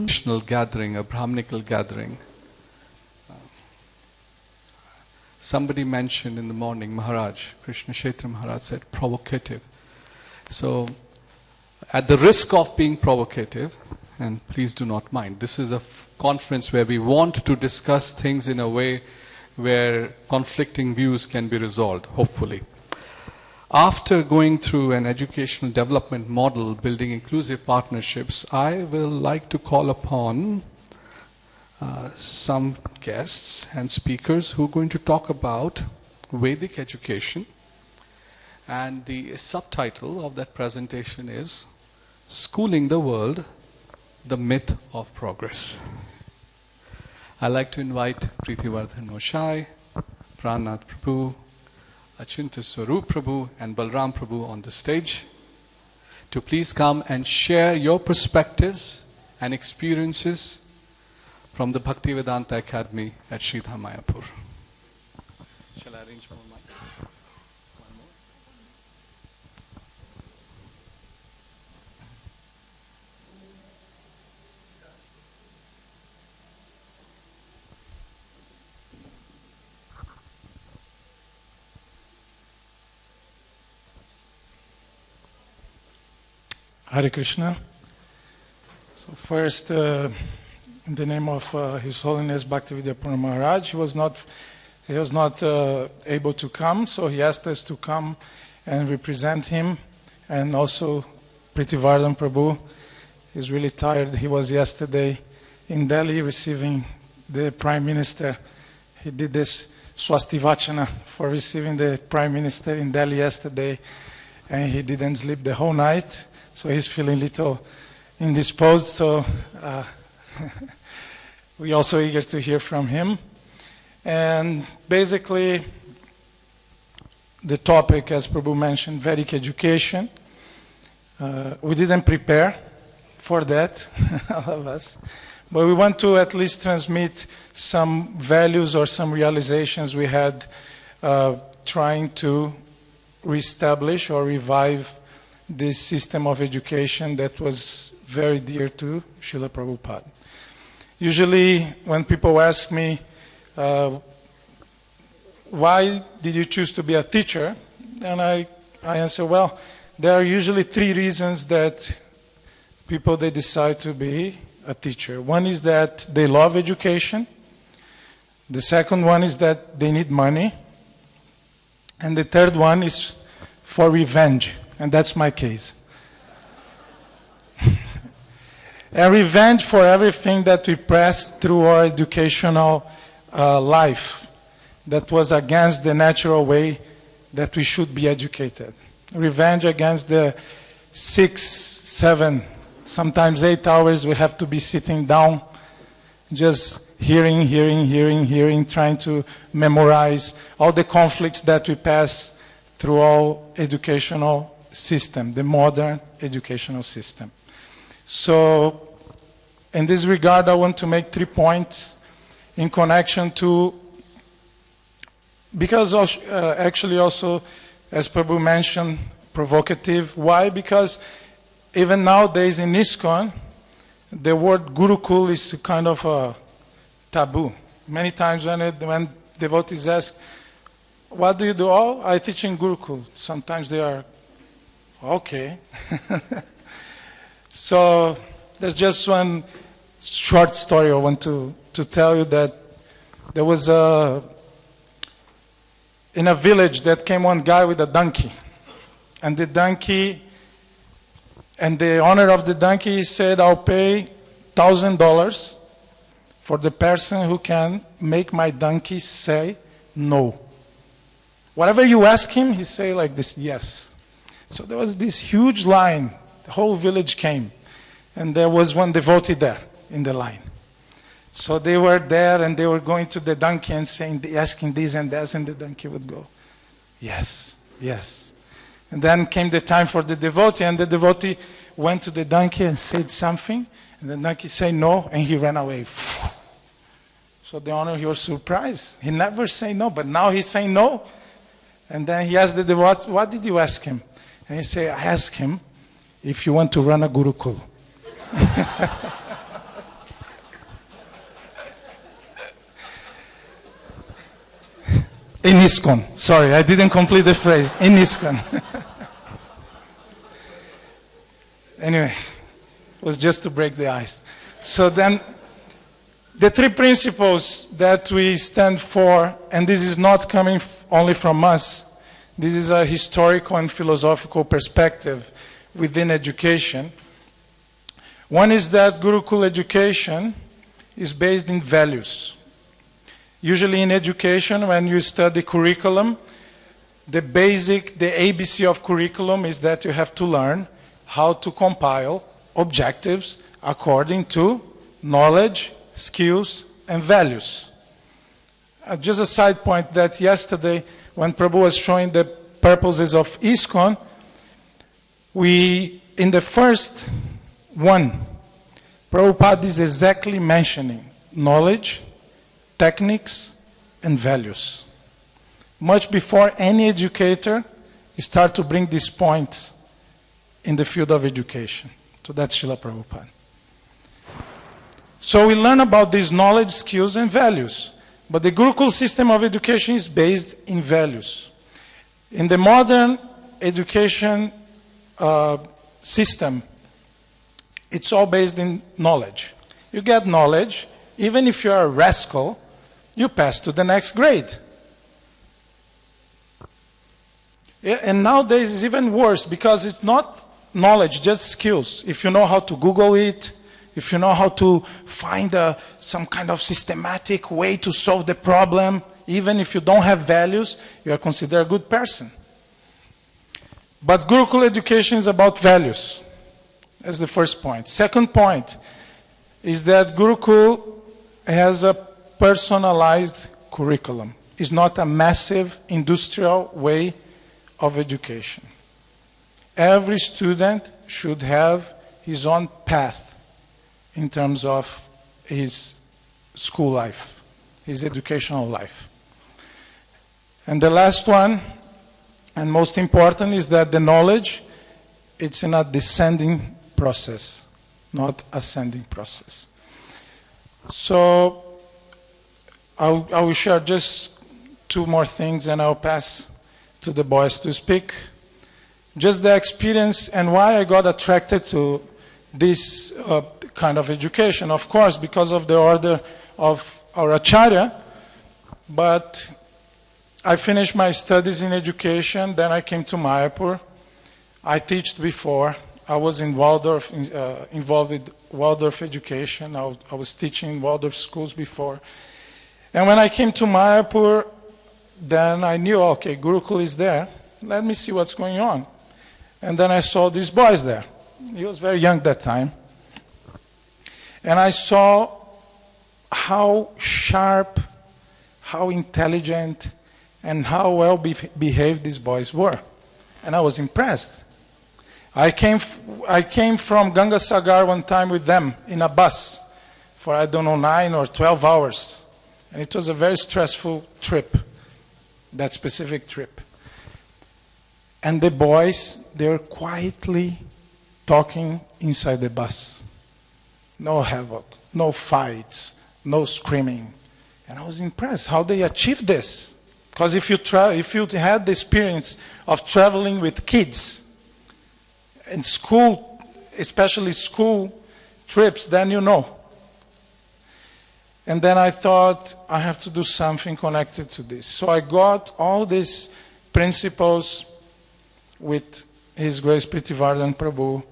traditional gathering, a Brahminical gathering. Somebody mentioned in the morning, Maharaj, Krishna Kshetra Maharaj said, provocative. So, at the risk of being provocative, and please do not mind, this is a conference where we want to discuss things in a way where conflicting views can be resolved, hopefully. After going through an educational development model, building inclusive partnerships, I will like to call upon some guests and speakers who are going to talk about Vedic education. And the subtitle of that presentation is Schooling the World, the Myth of Progress. I'd like to invite Preetivardhan Oshai, Pranath Prabhu, Achinta Swarup Prabhu and Balram Prabhu on the stage to please come and share your perspectives and experiences from the Bhaktivedanta Academy at Sridham Mayapur. Shall I arrange more mics? One more? Hare Krishna. So first, in the name of His Holiness Bhaktivedanta Maharaj, he was not able to come, so he asked us to come and represent him, and also Preetivardhan Prabhu. He's really tired. He was yesterday in Delhi receiving the Prime Minister. He did this Swastivachana for receiving the Prime Minister in Delhi yesterday, and he didn't sleep the whole night. So he's feeling a little indisposed, so we're also eager to hear from him. And basically, the topic, as Prabhu mentioned, Vedic education. We didn't prepare for that, all of us. But we want to at least transmit some values or some realizations we had trying to reestablish or revive this system of education that was very dear to Srila Prabhupada. Usually when people ask me, why did you choose to be a teacher? And I answer, well, there are usually three reasons that people, they decide to be a teacher. One is that they love education. The second one is that they need money. And the third one is for revenge. And that's my case. And revenge for everything that we pressed through our educational life that was against the natural way that we should be educated. Revenge against the 6, 7, sometimes 8 hours we have to be sitting down, just hearing, trying to memorize all the conflicts that we pass through our educational system, the modern educational system. So, in this regard, I want to make 3 points in connection to, because actually also, as Prabhu mentioned, provocative. Why? Because even nowadays in ISKCON, the word gurukul is kind of a taboo. Many times when devotees ask, what do you do? Oh, I teach in gurukul. Sometimes they are, okay. So there's just one short story I want to tell you, that there was in a village that came one guy with a donkey. And the donkey, and the owner of the donkey said, I'll pay $1,000 for the person who can make my donkey say no. Whatever you ask him, he say like this, yes. So there was this huge line. The whole village came. And there was one devotee there in the line. So they were there and they were going to the donkey and saying, asking this and that, and the donkey would go, yes, yes. And then came the time for the devotee, and the devotee went to the donkey and said something, and the donkey said no, and he ran away. So the owner, he was surprised. He never say no, but now he's saying no. And then he asked the devotee, what did you ask him? And he said, I asked him if you want to run a gurukul. In ИСККОН. Sorry, I didn't complete the phrase. In ИСККОN. Anyway, it was just to break the ice. So then, the three principles that we stand for, and this is not coming only from us, this is a historical and philosophical perspective within education. One is that gurukul education is based in values. Usually in education, when you study curriculum, the ABC of curriculum is that you have to learn how to compile objectives according to knowledge, skills, and values. Just a side point that yesterday, when Prabhu was showing the purposes of ИСККОN, in the first one, Prabhupada is exactly mentioning knowledge, techniques, and values. Much before any educator start to bring these points in the field of education. So that's Srila Prabhupada. So we learn about these knowledge, skills, and values. But the Gurukul system of education is based in values. In the modern education system, it's all based in knowledge. You get knowledge, even if you're a rascal, you pass to the next grade. And nowadays it's even worse because it's not knowledge, just skills. If you know how to Google it, if you know how to find some kind of systematic way to solve the problem, even if you don't have values, you are considered a good person. But Gurukul education is about values. That's the first point. Second point is that Gurukul has a personalized curriculum. It's not a massive industrial way of education. Every student should have his own path in terms of his school life, his educational life. And the last one, and most important, is that the knowledge, it's in a descending process, not ascending process. So I will share just two more things and I'll pass to the boys to speak. Just the experience and why I got attracted to this kind of education. Of course, because of the order of our Acharya, but I finished my studies in education, then I came to Mayapur. I taught before. I was in Waldorf, involved with Waldorf education. I was teaching in Waldorf schools before. And when I came to Mayapur, then I knew, okay, Gurukul is there. Let me see what's going on. And then I saw these boys there. He was very young that time. And I saw how sharp, how intelligent, and how well behaved these boys were. And I was impressed. I came from Gangasagar one time with them in a bus for, I don't know, 9 or 12 hours. And it was a very stressful trip, that specific trip. And the boys, they were quietly talking inside the bus. No havoc, no fights, no screaming. And I was impressed how they achieved this. Because if you had the experience of traveling with kids in school, especially school trips, then you know. And then I thought, I have to do something connected to this. So I got all these principles with His Grace Prithivardhan Prabhu,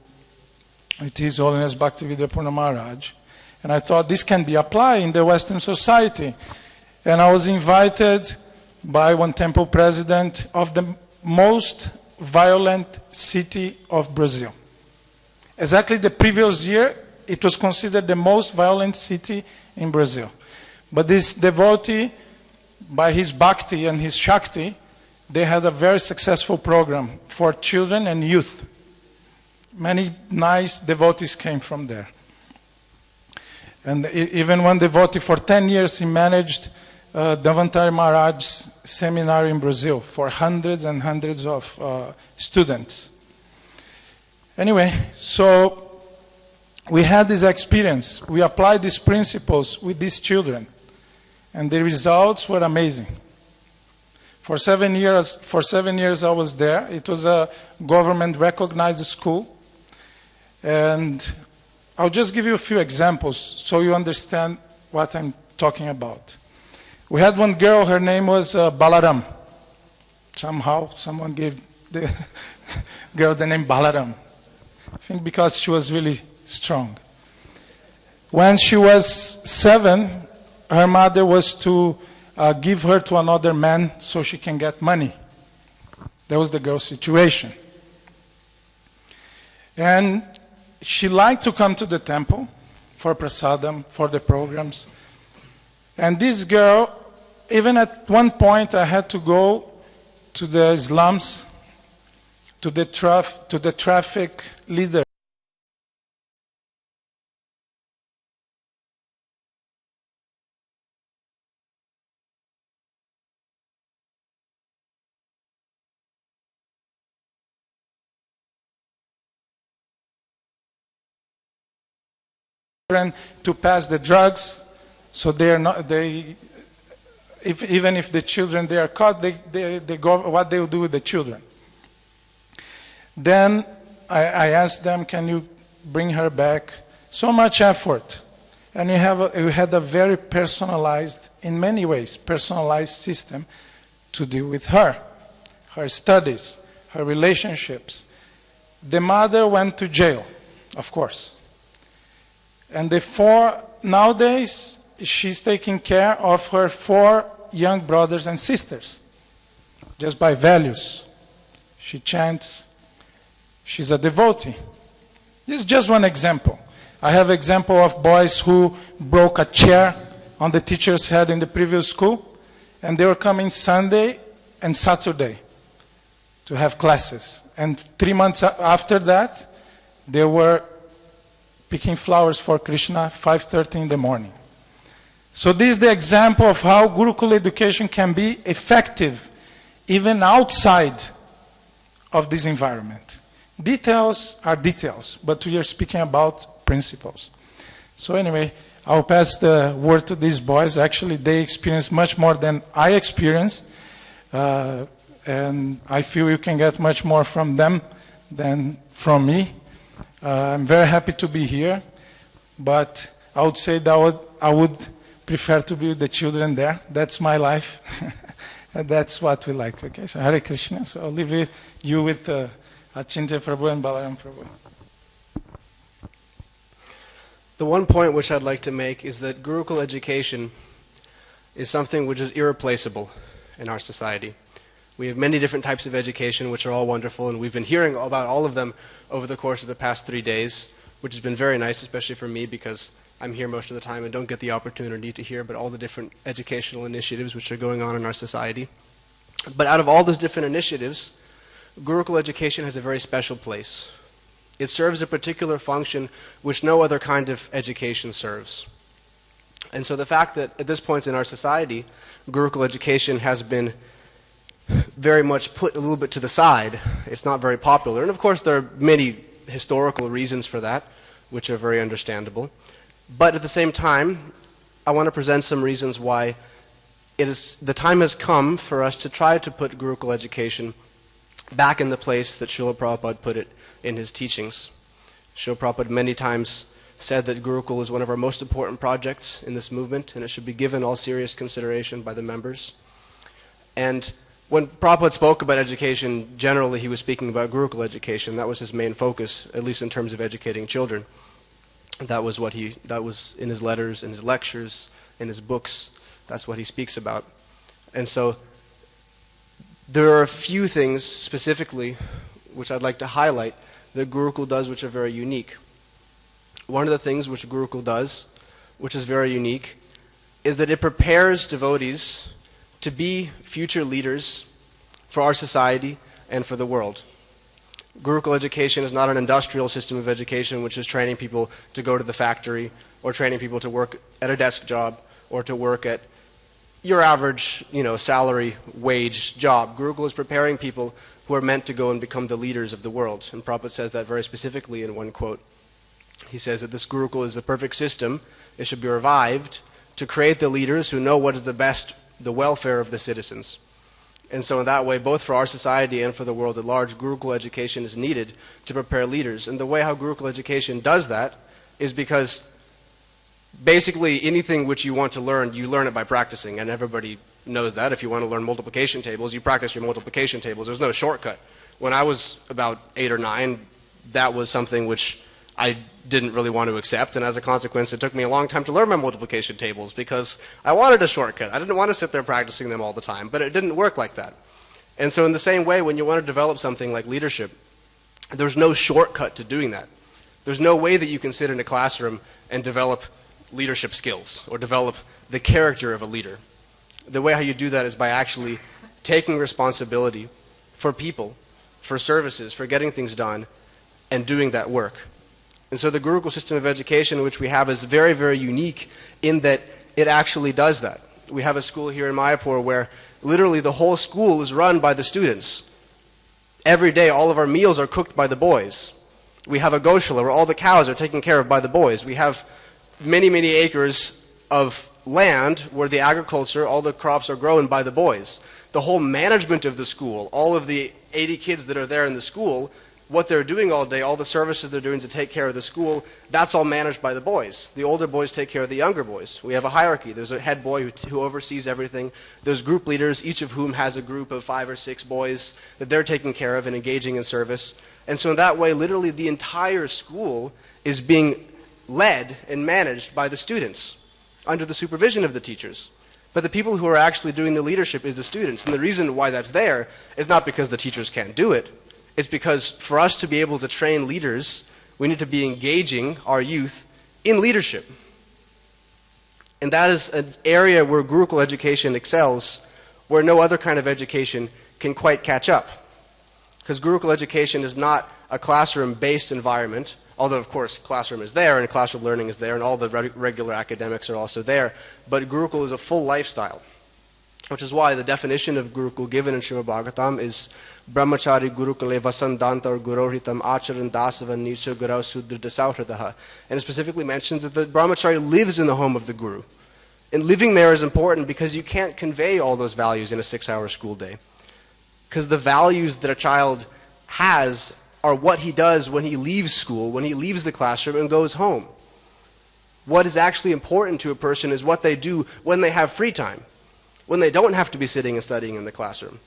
with His Holiness Bhaktivedanta Maharaj. And I thought this can be applied in the Western society. And I was invited by one temple president of the most violent city of Brazil. Exactly the previous year, it was considered the most violent city in Brazil. But this devotee, by his bhakti and his shakti, they had a very successful program for children and youth. Many nice devotees came from there. And even one devotee, for 10 years, he managed Davantari Maharaj's seminar in Brazil for hundreds and hundreds of students. Anyway, so we had this experience. We applied these principles with these children. And the results were amazing. For 7 years I was there. It was a government-recognized school. And I'll just give you a few examples so you understand what I'm talking about. We had one girl, her name was Balaram. Somehow, someone gave the girl the name Balaram. I think because she was really strong. When she was 7, her mother was to give her to another man so she can get money. That was the girl's situation. And she liked to come to the temple for prasadam, for the programs. And this girl, even at one point I had to go to the slums, to the traffic leader. To pass the drugs, so even if the children they are caught, they go what they will do with the children. Then I asked them, can you bring her back? So much effort, and we had a very personalized, in many ways, personalized system to deal with her studies, her relationships. The mother went to jail, of course. And nowadays, she's taking care of her 4 young brothers and sisters, just by values. She chants, she's a devotee. This is just one example. I have example of boys who broke a chair on the teacher's head in the previous school, and they were coming Sunday and Saturday to have classes. And 3 months after that, they were picking flowers for Krishna 5:30 in the morning. So this is the example of how Gurukul education can be effective even outside of this environment. Details are details, but we are speaking about principles. So anyway, I'll pass the word to these boys. Actually, they experienced much more than I experienced, and I feel you can get much more from them than from me. I'm very happy to be here, but I would say that I would prefer to be with the children there. That's my life. And that's what we like. Okay, so Hare Krishna. So I'll leave you with Achintya Prabhu and Balaram Prabhu. The one point which I'd like to make is that Gurukul education is something which is irreplaceable in our society. We have many different types of education which are all wonderful, and we've been hearing about all of them over the course of the past 3 days, which has been very nice, especially for me because I'm here most of the time and don't get the opportunity to hear about all the different educational initiatives which are going on in our society. But out of all those different initiatives, Gurukul education has a very special place. It serves a particular function which no other kind of education serves. And so the fact that at this point in our society, Gurukul education has been very much put a little bit to the side. It's not very popular. And of course there are many historical reasons for that, which are very understandable. But at the same time, I want to present some reasons why the time has come for us to try to put Gurukul education back in the place that Srila Prabhupada put it in his teachings. Srila Prabhupada many times said that Gurukul is one of our most important projects in this movement, and it should be given all serious consideration by the members. And when Prabhupada spoke about education, generally he was speaking about Gurukul education. That was his main focus, at least in terms of educating children. That was in his letters, in his lectures, in his books. That's what he speaks about. And so there are a few things specifically which I'd like to highlight that Gurukul does which are very unique. One of the things which Gurukul does, which is very unique, is that it prepares devotees to be future leaders for our society and for the world. Gurukul education is not an industrial system of education which is training people to go to the factory or training people to work at a desk job or to work at your average, salary wage job. Gurukul is preparing people who are meant to go and become the leaders of the world. And Prabhupada says that very specifically in one quote. He says that this Gurukul is the perfect system. It should be revived to create the leaders who know what is the welfare of the citizens. And so in that way, both for our society and for the world at large, Gurukul education is needed to prepare leaders. And the way how Gurukul education does that is because basically anything which you want to learn, you learn it by practicing, and everybody knows that. If you want to learn multiplication tables, you practice your multiplication tables. There's no shortcut. When I was about 8 or 9, that was something which I didn't really want to accept, and as a consequence, it took me a long time to learn my multiplication tables because I wanted a shortcut. I didn't want to sit there practicing them all the time, but it didn't work like that. And so in the same way, when you want to develop something like leadership, there's no shortcut to doing that. There's no way that you can sit in a classroom and develop leadership skills or develop the character of a leader. The way how you do that is by actually taking responsibility for people, for services, for getting things done, and doing that work. And so the Gurukul system of education which we have is very, very unique in that it actually does that. We have a school here in Mayapur where literally the whole school is run by the students. Every day all of our meals are cooked by the boys. We have a Goshala where all the cows are taken care of by the boys. We have many, many acres of land where the agriculture, all the crops are grown by the boys. The whole management of the school, all of the 80 kids that are there in the school, what they're doing all day, all the services they're doing to take care of the school, that's all managed by the boys. The older boys take care of the younger boys. We have a hierarchy. There's a head boy who oversees everything. There's group leaders, each of whom has a group of 5 or 6 boys that they're taking care of and engaging in service. And so in that way, literally the entire school is being led and managed by the students under the supervision of the teachers. But the people who are actually doing the leadership is the students. And the reason why that's there is not because the teachers can't do it. It's because for us to be able to train leaders, we need to be engaging our youth in leadership. And that is an area where Gurukul education excels, where no other kind of education can quite catch up. Because Gurukul education is not a classroom-based environment, although of course classroom is there and classroom learning is there and all the regular academics are also there, but Gurukul is a full lifestyle. Which is why the definition of Gurukul given in Srimad Bhagavatam is Brahmachari Gurukule Vasandanta or Guroritam Acharan Dasava Nicha Gurau Sudra Dasauradaha. And it specifically mentions that the Brahmachari lives in the home of the Guru. And living there is important because you can't convey all those values in a 6-hour school day. Because the values that a child has are what he does when he leaves school, when he leaves the classroom and goes home. What is actually important to a person is what they do when they have free time, when they don't have to be sitting and studying in the classroom.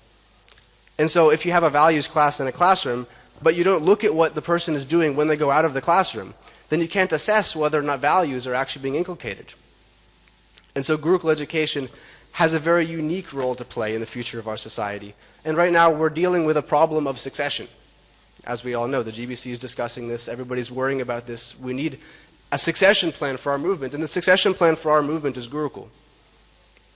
And so if you have a values class in a classroom, but you don't look at what the person is doing when they go out of the classroom, then you can't assess whether or not values are actually being inculcated. And so Gurukul education has a very unique role to play in the future of our society. And right now we're dealing with a problem of succession. As we all know, the GBC is discussing this, everybody's worrying about this. We need a succession plan for our movement, and the succession plan for our movement is Gurukul.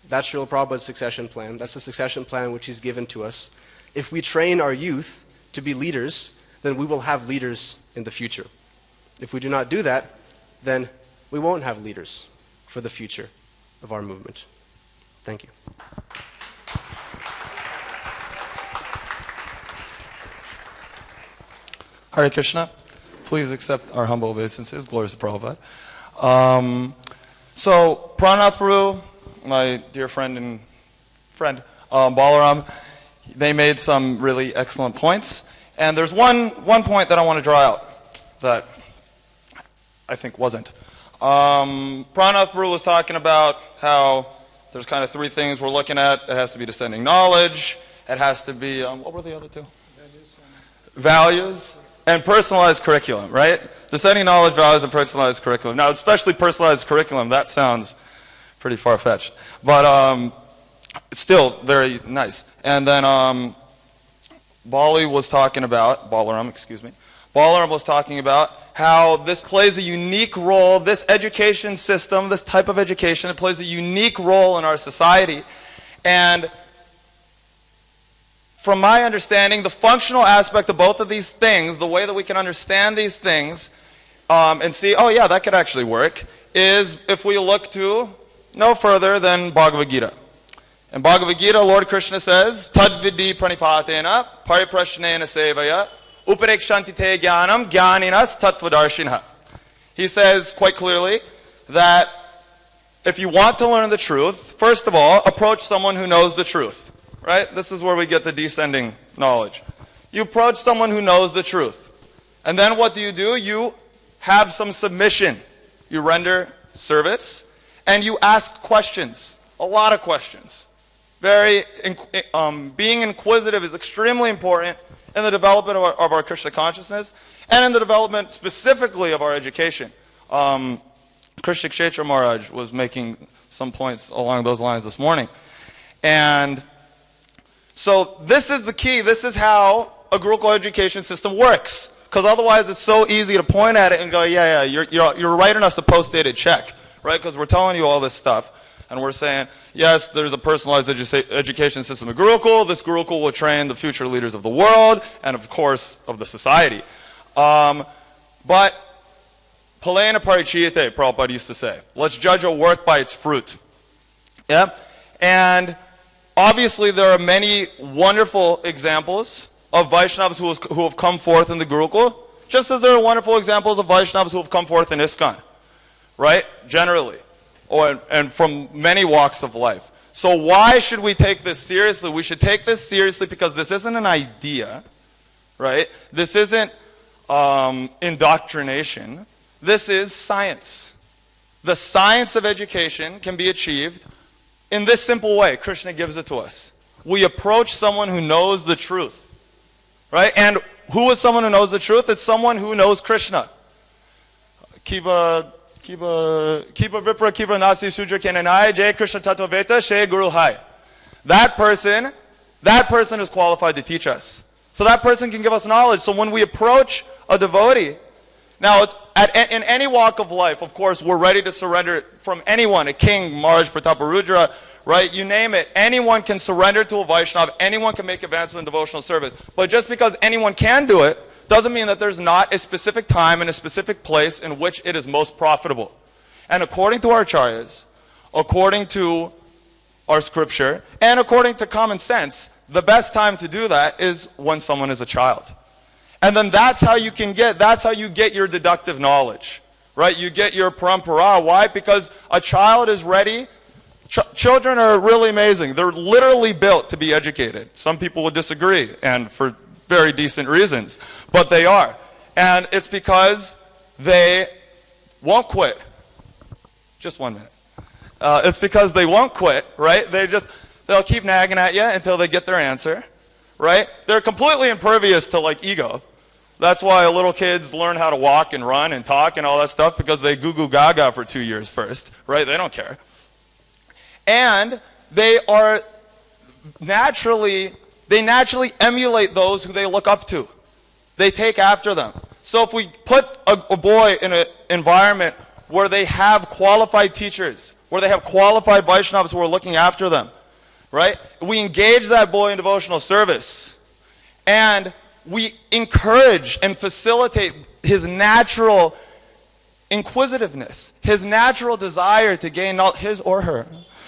That's Srila Prabhupada's succession plan. That's the succession plan which he's given to us. If we train our youth to be leaders, then we will have leaders in the future. If we do not do that, then we won't have leaders for the future of our movement. Thank you. Hare Krishna. Please accept our humble obeisances. Glories to Prabhupada. So, Pranath Prabhu, my dear friend Balaram, they made some really excellent points. And there's one point that I want to draw out that I think wasn't. Pranath Prabhu was talking about how there's kind of 3 things we're looking at. It has to be descending knowledge. It has to be, what were the other 2? Values and personalized curriculum, right? Descending knowledge, values, and personalized curriculum. Now, especially personalized curriculum, that sounds pretty far-fetched. But it's still very nice. And then Balaram was talking about how this plays a unique role, this education system, this type of education, it plays a unique role in our society. And from my understanding, the functional aspect of both of these things, the way that we can understand these things and see, oh yeah, that could actually work, is if we look to no further than Bhagavad Gita. In Bhagavad Gita, Lord Krishna says, Tad vidhi pranipatena pariprashnena sevaya uparekshanti te jnanam jnaninas tattvadarshina. He says quite clearly that if you want to learn the truth, first of all, approach someone who knows the truth. right? This is where we get the descending knowledge. You approach someone who knows the truth. And then what do? You have some submission. You render service, and you ask questions. A lot of questions. Being inquisitive is extremely important in the development of our Krishna consciousness, and in the development specifically of our education. Krishna Kshetra Maharaj was making some points along those lines this morning. And so this is the key. This is how a Gurukul education system works. Because otherwise it's so easy to point at it and go, yeah, you're writing us a post-dated check, right? Because we're telling you all this stuff. And we're saying, yes, there's a personalized education system of Gurukul. This Gurukul will train the future leaders of the world and, of course, of the society. But Palena Parichiyate, Prabhupada used to say. Let's judge a work by its fruit. Yeah? And obviously there are many wonderful examples of Vaishnavas who have come forth in the Gurukul, just as there are wonderful examples of Vaishnavas who have come forth in ISKCON, right? Generally, and from many walks of life. So why should we take this seriously? We should take this seriously because this isn't an idea, right? This isn't indoctrination. This is science. The science of education can be achieved in this simple way. Krishna gives it to us. We approach someone who knows the truth. Right? And who is someone who knows the truth? It's someone who knows Krishna. Kiba Vipra Kiba Nasi Sudra Kenanai Jay Krishna Tattva Veta She Guru Hai. That person is qualified to teach us. So that person can give us knowledge. So when we approach a devotee, now in any walk of life, of course, we're ready to surrender from anyone, a king, Maharaj Prataparudra, right? You name it. Anyone can surrender to a Vaishnava. Anyone can make advancement in devotional service. But just because anyone can do it, doesn't mean that there's not a specific time and a specific place in which it is most profitable. And according to our acharyas, according to our scripture, and according to common sense, the best time to do that is when someone is a child. And then that's how you get your deductive knowledge, right? You get your parampara. Why? Because a child is ready. Children are really amazing. They're literally built to be educated. Some people would disagree, and for very decent reasons, but they are. And it's because they won't quit. Just 1 minute. It's because they won't quit, right? They'll keep nagging at you until they get their answer, right? They're completely impervious to like ego. That's why little kids learn how to walk and run and talk and all that stuff, because they goo-goo gaga for 2 years first, right? They don't care. And they naturally emulate those who they look up to. They take after them. So if we put a boy in an environment where they have qualified teachers, where they have qualified Vaishnavas who are looking after them, right? We engage that boy in devotional service, and we encourage and facilitate his natural inquisitiveness, his natural desire to gain knowledge,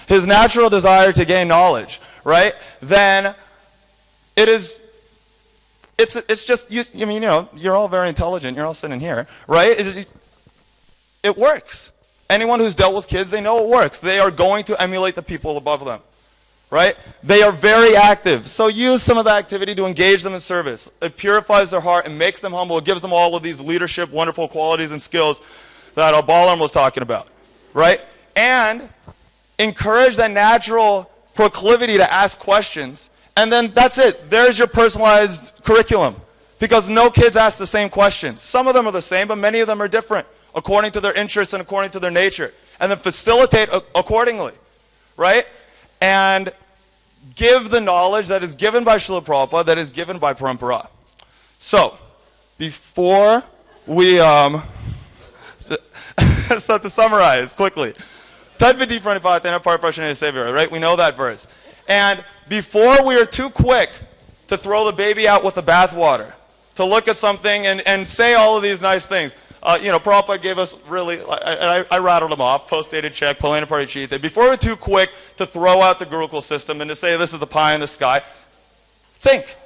his natural desire to gain knowledge, right? Then it's just, you're all very intelligent, you're all sitting here, right? It works. Anyone who's dealt with kids, they know it works. They are going to emulate the people above them, right? They are very active. So use some of the activity to engage them in service. It purifies their heart and makes them humble. It gives them all of these leadership, wonderful qualities and skills that Balaram was talking about, right? And encourage that natural proclivity to ask questions. And then that's it. There's your personalized curriculum. Because no kids ask the same questions. Some of them are the same, but many of them are different according to their interests and according to their nature. And then facilitate accordingly, right? And give the knowledge that is given by Srila Prabhupada, that is given by Parampara. So, before we, so to summarize quickly, Tadviti Pranipatena Paraprashanaya Sevira, right? We know that verse. And before we are too quick to throw the baby out with the bathwater, to look at something and say all of these nice things. Prabhupada gave us really, I rattled them off, post-dated check, Palena Parichita. Before we're too quick to throw out the Gurukul system and to say this is a pie in the sky, think.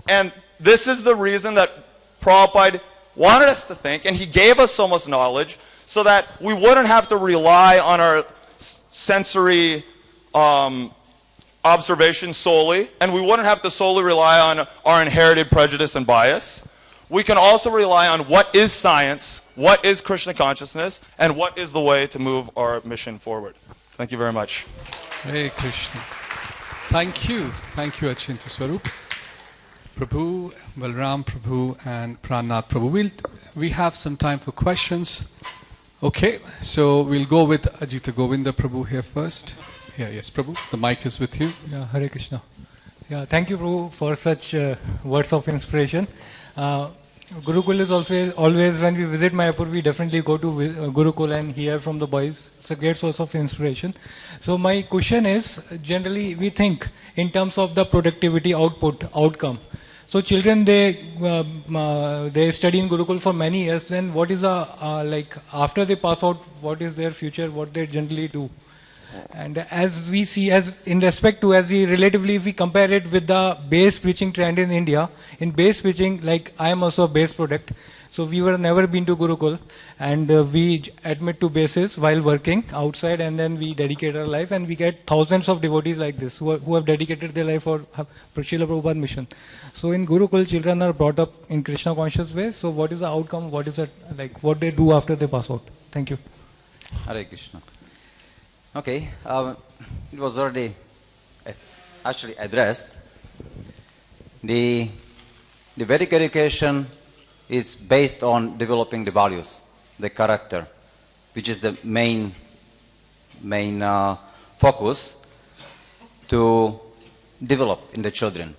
And this is the reason that Prabhupada wanted us to think, and he gave us so much knowledge so that we wouldn't have to rely on our sensory observation solely, and we wouldn't have to solely rely on our inherited prejudice and bias. We can also rely on what is science, what is Krishna consciousness, and what is the way to move our mission forward. Thank you very much. Hare Krishna. Thank you. Thank you, Achinta Swarup. Prabhu, Balram Prabhu, and Pranath Prabhu. We have some time for questions. Okay, so we'll go with Ajita Govinda Prabhu here first. Yeah, yes, Prabhu, the mic is with you. Yeah, Hare Krishna. Yeah, thank you, Prabhu, for such words of inspiration. Gurukul is always when we visit Mayapur, we definitely go to Gurukul and hear from the boys. It's a great source of inspiration. So my question is, generally we think in terms of the productivity, outcome. So children, they study in Gurukul for many years. Then what is like after they pass out, what is their future? What they generally do? And as we see, as in respect to, as we relatively, if we compare it with the base preaching trend in India, in base preaching, like I am also a base product. So we were never been to Gurukul, and we admit to bases while working outside, and then we dedicate our life, and we get thousands of devotees like this who have dedicated their life for Srila Prabhupada mission. So in Gurukul, children are brought up in Krishna conscious way. So what is the outcome? What is it like? What they do after they pass out? Thank you. Hare Krishna. Okay, it was already actually addressed. The Vedic education is based on developing the values, the character, which is the main focus to develop in the children.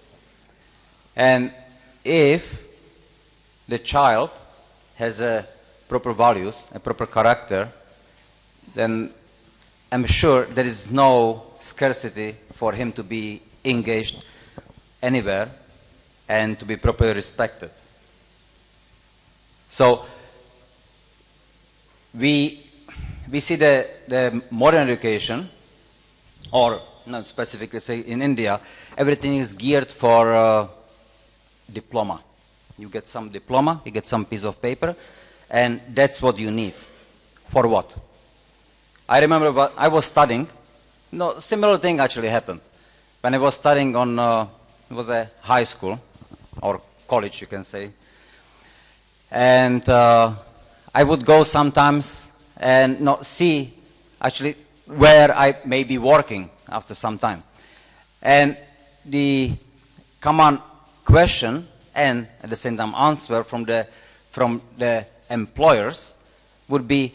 And if the child has a proper values, a proper character, then I'm sure there is no scarcity for him to be engaged anywhere and to be properly respected. So we see the modern education, or not specifically say in India, everything is geared for diploma. You get some diploma, you get some piece of paper, and that's what you need. For what? I remember when I was studying, similar thing actually happened. When I was studying on, it was a high school, or college you can say, and I would go sometimes and not see actually where I may be working after some time. And the common question and at the same time answer from the employers would be,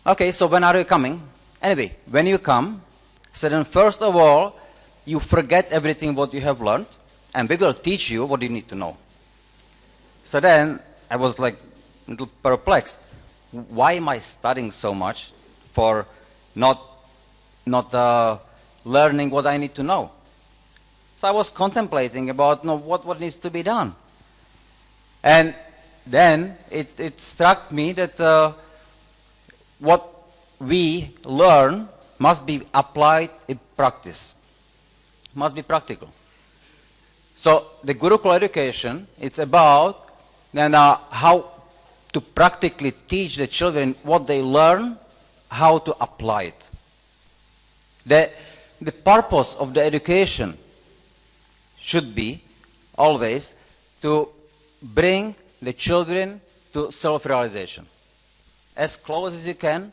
okay, so when are you coming? Anyway, when you come, so then first of all, you forget everything what you have learned, and we will teach you what you need to know. So then I was like a little perplexed. Why am I studying so much for not learning what I need to know? So I was contemplating about what needs to be done. And then it struck me that what we learn must be applied in practice, must be practical. So the Gurukul education, it's about then how to practically teach the children what they learn, how to apply it. The purpose of the education should be always to bring the children to self-realization. As close as you can